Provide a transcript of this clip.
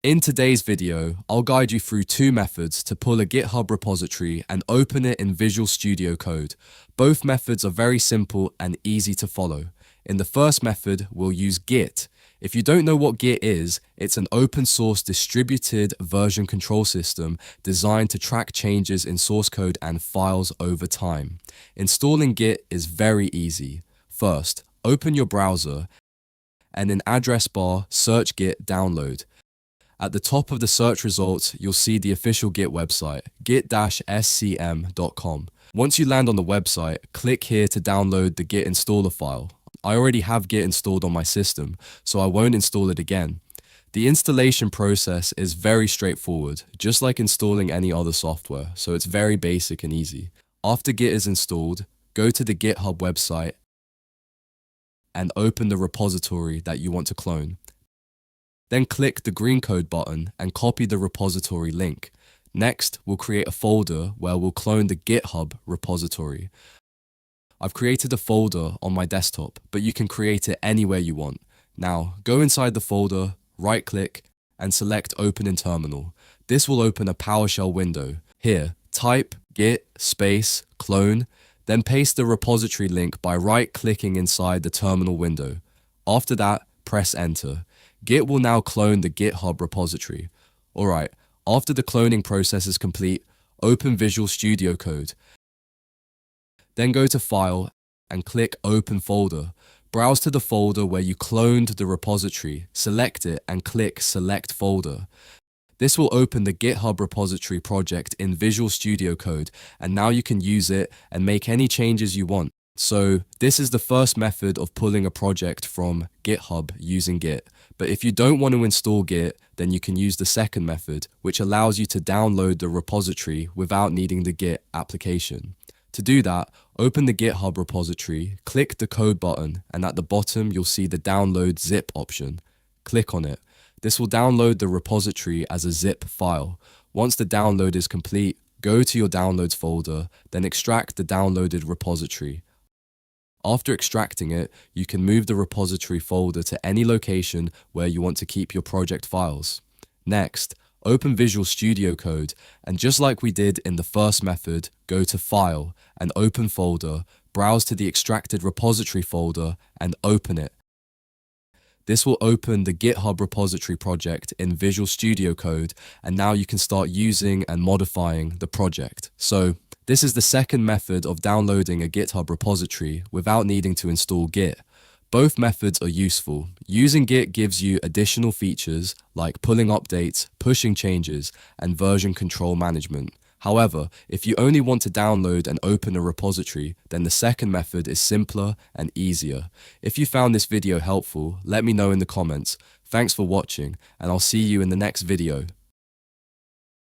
In today's video, I'll guide you through two methods to pull a GitHub repository and open it in Visual Studio Code. Both methods are very simple and easy to follow. In the first method, we'll use Git. If you don't know what Git is, it's an open source distributed version control system designed to track changes in source code and files over time. Installing Git is very easy. First, open your browser and in address bar, search Git download. At the top of the search results, you'll see the official Git website, git-scm.com. Once you land on the website, click here to download the Git installer file. I already have Git installed on my system, so I won't install it again. The installation process is very straightforward, just like installing any other software, so it's very basic and easy. After Git is installed, go to the GitHub website and open the repository that you want to clone. Then click the green code button and copy the repository link. Next, we'll create a folder where we'll clone the GitHub repository. I've created a folder on my desktop, but you can create it anywhere you want. Now, go inside the folder, right-click, and select Open in Terminal. This will open a PowerShell window. Here, type git space clone, then paste the repository link by right-clicking inside the terminal window. After that, press Enter. Git will now clone the GitHub repository. Alright, after the cloning process is complete, open Visual Studio Code. Then go to File and click Open Folder. Browse to the folder where you cloned the repository, select it and click Select Folder. This will open the GitHub repository project in Visual Studio Code, and now you can use it and make any changes you want. So this is the first method of pulling a project from GitHub using Git. But if you don't want to install Git, then you can use the second method, which allows you to download the repository without needing the Git application. To do that, open the GitHub repository, click the code button, and at the bottom you'll see the download zip option. Click on it. This will download the repository as a zip file. Once the download is complete, go to your downloads folder, then extract the downloaded repository. After extracting it, you can move the repository folder to any location where you want to keep your project files. Next, open Visual Studio Code, and just like we did in the first method, go to File and Open Folder, browse to the extracted repository folder and open it. This will open the GitHub repository project in Visual Studio Code, and now you can start using and modifying the project. So, this is the second method of downloading a GitHub repository without needing to install Git. Both methods are useful. Using Git gives you additional features like pulling updates, pushing changes, and version control management. However, if you only want to download and open a repository, then the second method is simpler and easier. If you found this video helpful, let me know in the comments. Thanks for watching, and I'll see you in the next video.